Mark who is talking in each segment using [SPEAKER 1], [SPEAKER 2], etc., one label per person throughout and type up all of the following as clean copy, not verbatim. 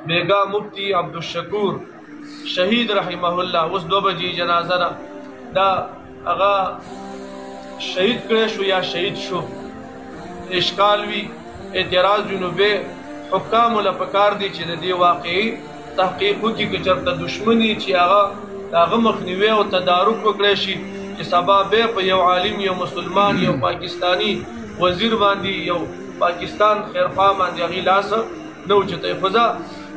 [SPEAKER 1] بیگا مفتی عبدالشکور شهید رحمه الله اوس 2 بجې جنازه ده دا هغه شهید کړی شو یا شهید شو اشکال وي اعتراض وي نو بیا حکامو له پکار دي چې د دې واقعي تحقیق وکړي که چېرته دشمني چې هغه د هغه مخنیوی او تدارک وکړی شي چې سبا بیا په یو عالم یو مسلمان یو پاکستاني وزیر باندې یو پاکستان خیرخوا باندې هغې لاس نه اوچتوي خو زه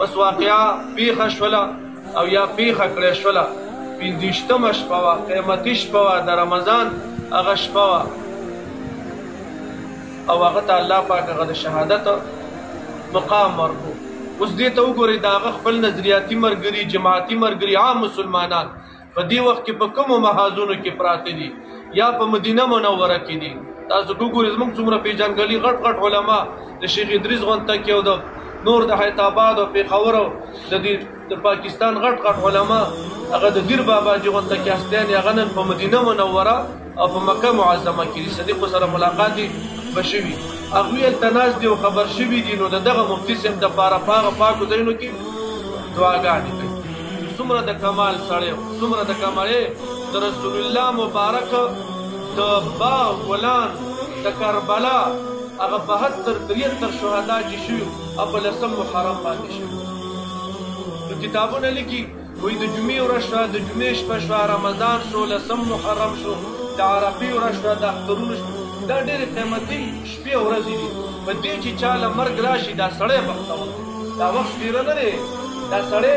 [SPEAKER 1] بس واقعه پیښه شوله او یا پیښه کړې شوله 25مه شپه وه قیمتي شپه وه د رمضان هغه شپه وه او هغه ته الله پاک هغه د شهادت مقام ورکړو اوس دې ته وګورئ د هغه خپل نظریاتي ملګري جماعتي ملګري عام مسلمانان په دې وخت کې په کومو محاذونو کې پراته دي یا په مدینه منوره کې دي تاسو وګورئ زموږ څومره پیژنګلي غټ غټ علما د شیخ ادریس غونته کې او د نور د حیات آباد او پېښور او د پاکستان غټ غټ علما هغه د دیر بابا جي غونته کې هستیان هغه نن په مدینه منوره او په مکه معظمه کې دي صدیق سره ملاقات به شوي هغوی هلته ناست دي او خبر شوي دي نو د دغه مفتي صاحب دپاره په هغه پاکو ځایونو کې دعاګانې کوي څومره د کمال سړی څومره د کمالې د رسول الله مبارک د باغ ګلان د کربلا هغه 72-73 شهدا چې شوي او په 10 محرم باندې شوي نو کتابونه لیکي وایي د جمعې ورځ شوه د جمعې شپه شوه رمضان شو 10 محرم شو د عرفې ورځ شوه د اخترونو شو دا ډېرې قیمتي شپې او ورځې دي په دې چې چا له مرګ راشي دا سړی بختور دا وخت ډېره نه دی دا سړی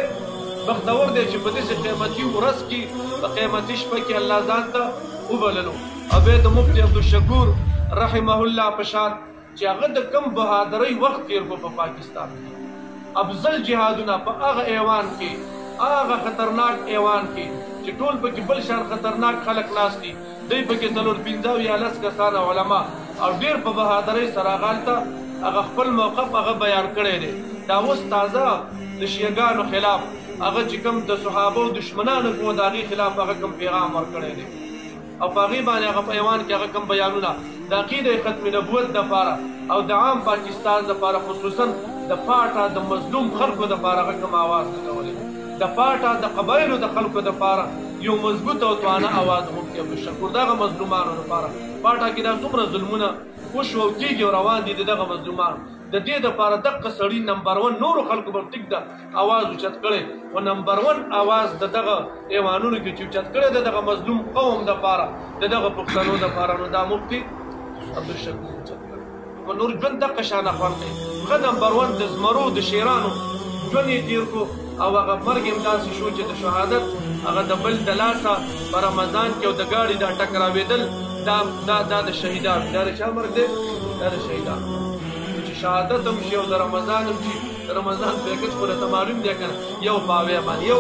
[SPEAKER 1] بختور دی چې په داسې قیمتي ورځ کې په قیمتي شپه کې الله ځان ته وبللو او بیا د مفتي عبدالشکور رحمه الله په شان چې هغه د کم بهادرۍ وخت تېر کړو په پاکستان کې افضل جهادونه په هغه ایوان کې هغه خطرناک ایوان کې چې ټول پکې بل شان خطرناک خلک ناست دي دوی پکې 4-15 یا 10 کسان علما او ډېر په بهادرۍ سره هغه هلته هغه خپل موقف هغه بیان کړی دی دا اوس تازه د شیعګانو خلاف هغه چې کوم د صحابو دشمنانو کوم د هغې خلاف هغه کوم پیغام ورکړی دی او په هغې باندې هغه په ایوان کې هغه کوم بیانونه د عقیدې ختم نبوت دپاره او د عام پاکستان دپاره خصوصا د پاټه د مظلوم خلکو دپاره هغه کوم آواز لګولی د پاټه د قبایلو د خلکو دپاره یو مضبوط او توانه آواز مفتي عبدالشکور دغه مظلومانو لپاره پاټه کې دا څومره ظلمونه وشو او کېږي او روان دي د دغه مظلومانو د دې دپاره دغه سړي نمبر 1 نورو خلکو به ټیک ده آواز اوچت کړی او نمبر 1 آواز د دغه ایوانونو کې چې اوچت کړی د دغه مظلوم قوم دپاره د دغه پښتنو دپاره نو دا مفتي عبدالشکور اوچت کړی او نور ژوند دغه شانه خوند کوي ښه نمبر 1 د زمرو د شیرانو ژوند یې تېر کړو او هغه مرګ هم داسې شو چې د شهادت هغه د بل د لاسه په رمضان کې او د ګاډي دا ټکراوېدل دا د شهیدانو دا د چا مرګ دی دا د شهیدانو چې شهادت هم شي او د رمضان هم شي د رمضان پیکج خو درته معلوم دی که نه یو پاوی باندې یو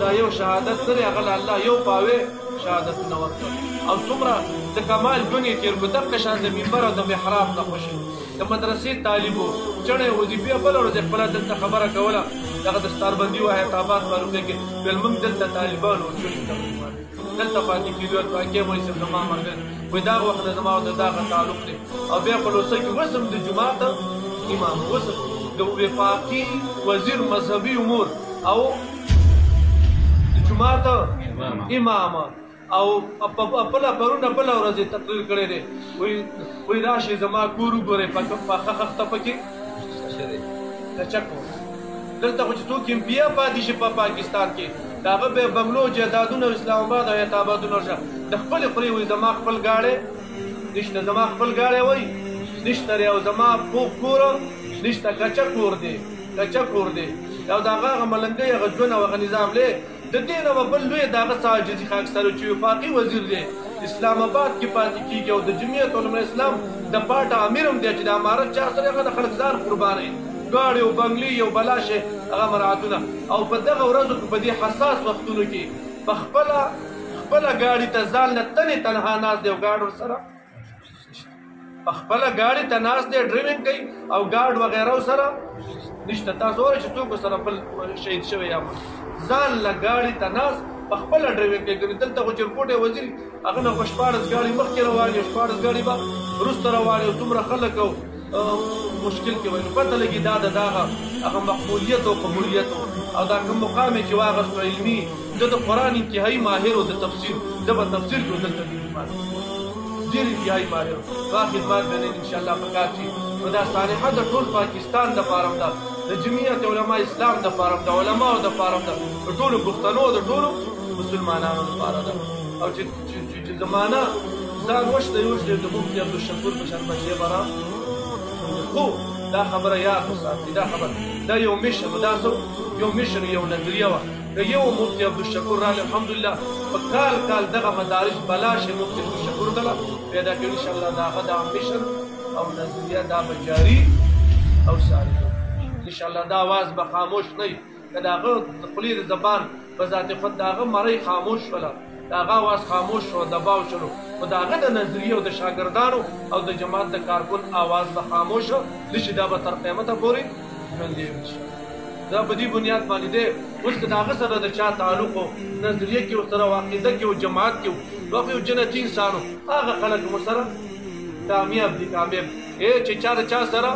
[SPEAKER 1] دا یو شهادت نه دی هغه له الله یو پاوی شهادتونه ورکړل او څومره د کمال ژوند یې تېر کړو دغه شان د منبر او د محراب نه خوشي د مدرسې طالبو چڼې وظیفې بله ورځ یې خپله دلته خبره کوله دغه د ستاربندي و حیات آباد معلوم دی کې ویل موږ دلته طالبانو دلته پاتې کېدو پاکې وایي صاحب زما ملګری وایي دغه وخت نه زما او د دغه تعلق دی او بیا په لوسه کې وسم د جومات امام وسم د وفاقي وزیر مذهبي امور او د جومات امام او خپله پرونه بله ورځ یې تقریر کړی دی وایي راشئ زما کور وګورئ پاخه خښته پکې کچک دلته خو چې څوک امپیا پاتې شي په پاکستان کې د هغه به بنګلو جایدادونه اسلام آباد او حیاتابادونه ورشه د خپلې خورې وایي زما خپل گاډی نشته زما خپل گاډی وایي نشته دی او زما پوخ کور نشته کچه کور دی کچه کور دی او د هغه هغه ملنګۍ هغه ژوند او هغه نظام دی د دې نه به بل لوی د هغه څه عاجزي خاکستر چې وفاقي وزیر دی اسلام آباد کې پاتې کېږي او د جمعیت علما اسلام د پاټه امیر هم دی چې د امارت چا سره هغه د خلک ځان قربانوي ګاډي او بنګلي یو بلا شی هغه مراعاتونه او په دغه ورځو کې په دې حساس وختونو کې په خپله ګاډي ته ځان نه تنې تنها ناست دی او ګاډ ورسره په خپله ګاډي ته ناست دی ډریونګ کوي او ګاډ وغیره ورسره نشته تاسو وایئ چې څوک ورسره بل شهید شوی یا ځان له ګاډي ته ناست په خپله ډریونګ کوي دلته خو چرپوټی وزیر هغه نه خو 14 ګاډي مخکې روانې 14 ګاډي به وروسته روانې او څومره خلک او مشکل کې وای نو پته لګي دا د هغه مقبولیت او قبولیت او دا کوم مقام چې واغست علمي د قرآن انتهایی ماهر او د تفسیر د تفسیر کې دلته ډېر انتهایی ماهر با خدمات به ان شاء الله پکار شي نو دا صالحه د ټول پاکستان دپاره ده د جمعیت علما اسلام دپاره د علماو دپاره ده د ټولو پښتنو د ټولو مسلمانانو دپاره ده او چې زمانه ځان وشته د مفتي عبدالشکور په شان بچی به را خو دا خبره یاد وساتئ دا خبره دا یو میشن دا یو میشن یو نظریه وه که یو مفتي عبدالشکور راغلی الحمدلله په کال دغه مدارس بلاشه مفتي عبدالشکور دله پیدا کړي انشاءالله د هغه دا میشن او نظریه دا به جاري او ساري انشاءالله دا آواز به خاموش نه وي که د هغه د خولې د زبان په ذات خود د هغه مرۍ خاموش شوله د هغه آواز خاموش شو دباو شلو خو د هغه د نظریې او د شاګردانو او د جماعت د کارکن آواز به خاموشه نشي دا به تر قیامته پورې ژوندی وي دا په دې بنیاد باندې دی اوس که د هغه سره د چا تعلق و نظریه کې ورسره او عقیده کې او جماعت کې و هغه یو جنتي انسان و هغه خلک ورسره کامیاب دي کامیاب چې چا د چا سره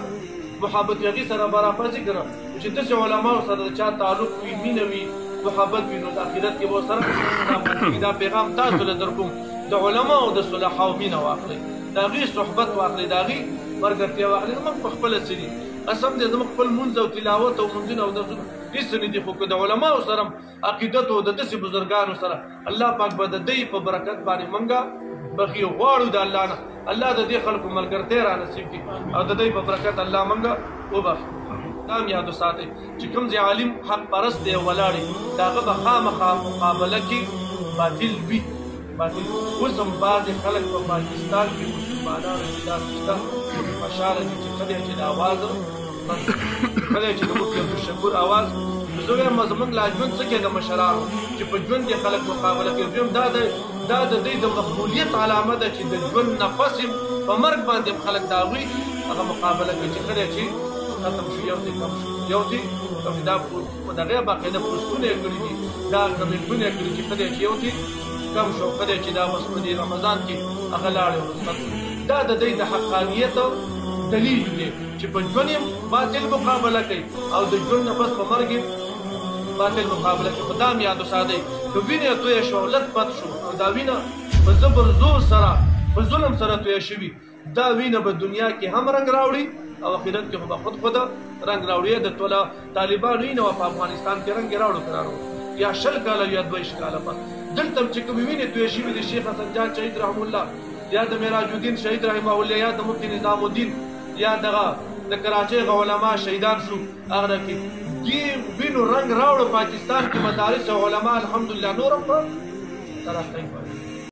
[SPEAKER 1] محبت هغې سره به راپسې که نه چې داسې علماو سره د چا تعلق وي مینه وي محبت وي نو د آخرت کې به ورسره دا پیغام تاسو له در کوم د علماو د صلحاو مینه واخلئ د هغې صحبت واخلئ د هغې ملګرتیا واخلئ زموږ په خپله څه دي قسم دی زموږ خپل مونځ او تلاوت او مونځونه او درسونه هېڅ نه دي خو که د علماو سره عقیدت او د داسې بزرګانو سره الله پاک به د دوی په برکت باندې موږ بخي غواړو د الله نه الله د دې خلکو ملګرتیا را نصیب کړي او د دوی په برکت الله موږ وبخي دا هم یاد وساتئ چې کوم ځای عالم حق پرست دی ولاړ وي د هغه به خامخا مقابله کې باطل وي باطل اوس هم بعضې خلک په پاکستان کې مسلمانانو چې داسې شته خوشحاله دي چې ښه دی چې د آواز ښه دی چې د مفتي عبدالشکور آواز زه وایم زموږ لا ژوند څه کې د مشرانو چې په ژوند کې خلک مقابله کوي دویم دا د دوی د مقبولیت علامه ده چې د ژوند نه پس په مرګ باندې هم خلک د هغوی هغه مقابله کوي چې ښه دی چې ختم شو یو ځای کم شو یو ځای کم شو دا په دغې باقاعده پوسټونه یې کړي دي دا کمنټونه یې کړي چې ښه دی چې یو ځای کم شو ښه دی چې دا بس په دې رمضان کې هغه لاړې ورسته دا د دوی د حقانیت دلیل دی چې په ژوند یې باطل مقابله کوي او د ژوند نه پس په مرګ یې باطل مقابله کوي خو دا هم یاد وساتئ که وینې تویه شوه لت پت شو او دا وینه په زبر زور سره په ظلم سره تویه شوي دا وینه به دنیا کې هم رنګ راوړي او آخرت کې خو به خود رنګ راوړي د ټوله طالبانو وینه وه په افغانستان کې رنګ یې راوړو که راوړو یا 20 کاله یا 22 کاله پس دلته چې کومې وینې تویې شوي د شیخ حسن جان شهید رحم الله یا د معراج الدین شهید رحمه الله یا د مفتي نظام الدین یا دغه د کراچۍ علما شهیدان شو هغه کې دې وینو رنګ راوړو پاکستان کې مدارس او علما الحمدلله نور هم په ترقۍ باندې